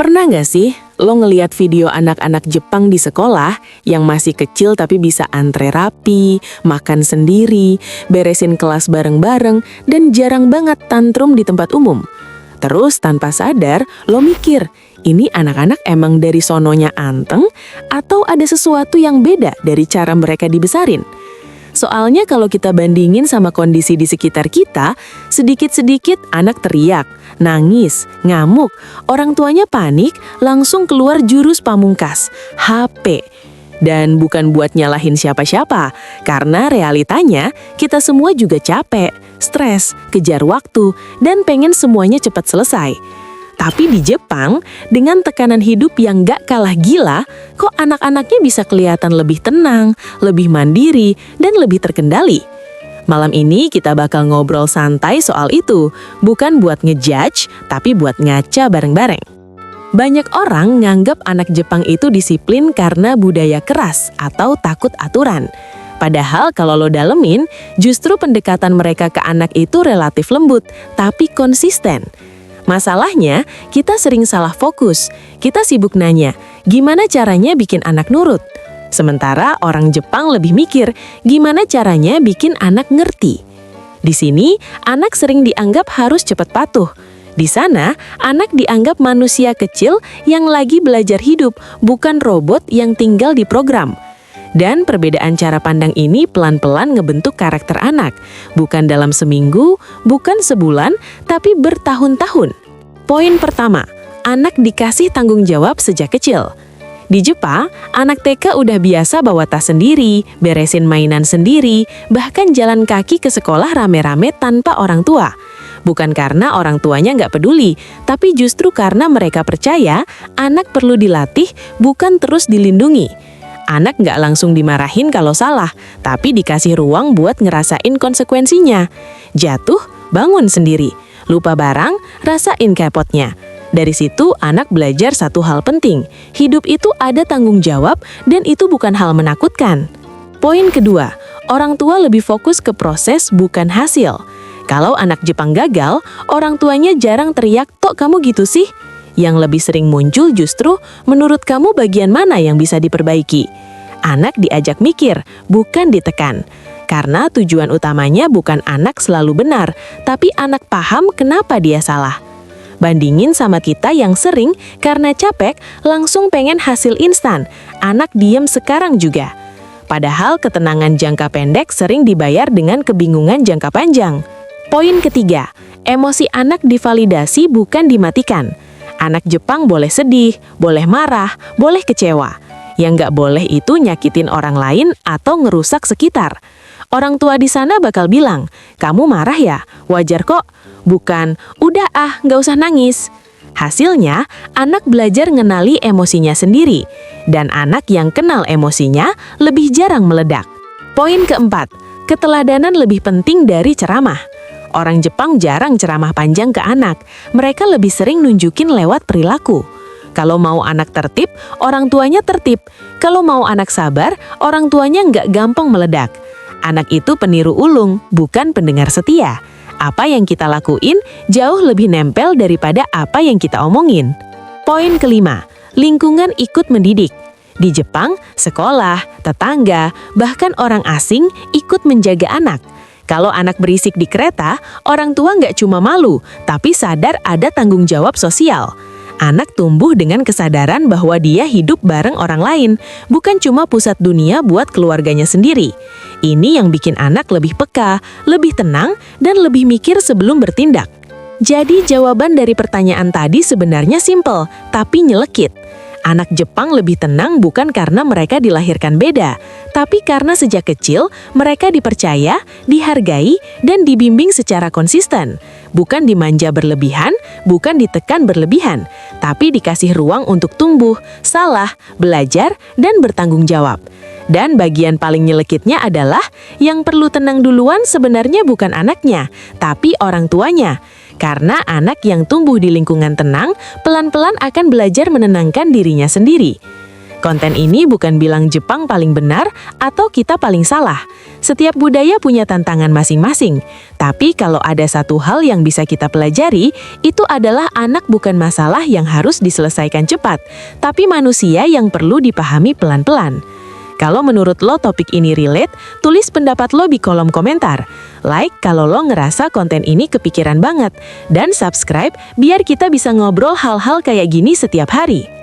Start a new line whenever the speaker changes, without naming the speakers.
Pernah nggak sih lo ngeliat video anak-anak Jepang di sekolah yang masih kecil tapi bisa antre rapi, makan sendiri, beresin kelas bareng-bareng, dan jarang banget tantrum di tempat umum? Terus tanpa sadar lo mikir, ini anak-anak emang dari sononya anteng atau ada sesuatu yang beda dari cara mereka dibesarin? Soalnya kalau kita bandingin sama kondisi di sekitar kita, sedikit-sedikit anak teriak, nangis, ngamuk, orang tuanya panik, langsung keluar jurus pamungkas, HP. Dan bukan buat nyalahin siapa-siapa, karena realitanya kita semua juga capek, stres, kejar waktu, dan pengen semuanya cepat selesai. Tapi di Jepang, dengan tekanan hidup yang gak kalah gila, kok anak-anaknya bisa kelihatan lebih tenang, lebih mandiri, dan lebih terkendali? Malam ini kita bakal ngobrol santai soal itu, bukan buat ngejudge, tapi buat ngaca bareng-bareng. Banyak orang nganggap anak Jepang itu disiplin karena budaya keras atau takut aturan. Padahal kalau lo dalemin, justru pendekatan mereka ke anak itu relatif lembut, tapi konsisten. Masalahnya, kita sering salah fokus. Kita sibuk nanya, gimana caranya bikin anak nurut? Sementara orang Jepang lebih mikir, gimana caranya bikin anak ngerti? Di sini, anak sering dianggap harus cepat patuh. Di sana, anak dianggap manusia kecil yang lagi belajar hidup, bukan robot yang tinggal di program. Dan perbedaan cara pandang ini pelan-pelan ngebentuk karakter anak. Bukan dalam seminggu, bukan sebulan, tapi bertahun-tahun. Poin pertama, anak dikasih tanggung jawab sejak kecil. Di Jepang, anak TK udah biasa bawa tas sendiri, beresin mainan sendiri, bahkan jalan kaki ke sekolah rame-rame tanpa orang tua. Bukan karena orang tuanya nggak peduli, tapi justru karena mereka percaya anak perlu dilatih, bukan terus dilindungi. Anak nggak langsung dimarahin kalau salah, tapi dikasih ruang buat ngerasain konsekuensinya. Jatuh, bangun sendiri. Lupa barang, rasain kepotnya. Dari situ anak belajar satu hal penting, hidup itu ada tanggung jawab dan itu bukan hal menakutkan. Poin kedua, orang tua lebih fokus ke proses bukan hasil. Kalau anak Jepang gagal, orang tuanya jarang teriak, "Tok kamu gitu sih?" Yang lebih sering muncul justru, menurut kamu bagian mana yang bisa diperbaiki? Anak diajak mikir, bukan ditekan. Karena tujuan utamanya bukan anak selalu benar, tapi anak paham kenapa dia salah. Bandingin sama kita yang sering karena capek langsung pengen hasil instan, anak diem sekarang juga. Padahal ketenangan jangka pendek sering dibayar dengan kebingungan jangka panjang. Poin ketiga, emosi anak divalidasi bukan dimatikan. Anak Jepang boleh sedih, boleh marah, boleh kecewa. Yang nggak boleh itu nyakitin orang lain atau ngerusak sekitar. Orang tua di sana bakal bilang, kamu marah ya? Wajar kok. Bukan, udah nggak usah nangis. Hasilnya, anak belajar ngenali emosinya sendiri. Dan anak yang kenal emosinya lebih jarang meledak. Poin keempat, keteladanan lebih penting dari ceramah. Orang Jepang jarang ceramah panjang ke anak. Mereka lebih sering nunjukin lewat perilaku. Kalau mau anak tertib, orang tuanya tertib. Kalau mau anak sabar, orang tuanya nggak gampang meledak. Anak itu peniru ulung, bukan pendengar setia. Apa yang kita lakuin jauh lebih nempel daripada apa yang kita omongin. Poin kelima, lingkungan ikut mendidik. Di Jepang, sekolah, tetangga, bahkan orang asing ikut menjaga anak. Kalau anak berisik di kereta, orang tua nggak cuma malu, tapi sadar ada tanggung jawab sosial. Anak tumbuh dengan kesadaran bahwa dia hidup bareng orang lain, bukan cuma pusat dunia buat keluarganya sendiri. Ini yang bikin anak lebih peka, lebih tenang, dan lebih mikir sebelum bertindak. Jadi jawaban dari pertanyaan tadi sebenarnya simpel, tapi nyelekit. Anak Jepang lebih tenang bukan karena mereka dilahirkan beda, tapi karena sejak kecil mereka dipercaya, dihargai, dan dibimbing secara konsisten. Bukan dimanja berlebihan, bukan ditekan berlebihan, tapi dikasih ruang untuk tumbuh, salah, belajar, dan bertanggung jawab. Dan bagian paling nyelekitnya adalah yang perlu tenang duluan sebenarnya bukan anaknya, tapi orang tuanya. Karena anak yang tumbuh di lingkungan tenang, pelan-pelan akan belajar menenangkan dirinya sendiri. Konten ini bukan bilang Jepang paling benar atau kita paling salah, Setiap budaya punya tantangan masing-masing, tapi kalau ada satu hal yang bisa kita pelajari, itu adalah anak bukan masalah yang harus diselesaikan cepat, tapi manusia yang perlu dipahami pelan-pelan. Kalau menurut lo topik ini relate, tulis pendapat lo di kolom komentar. Like kalau lo ngerasa konten ini kepikiran banget, dan subscribe biar kita bisa ngobrol hal-hal kayak gini setiap hari.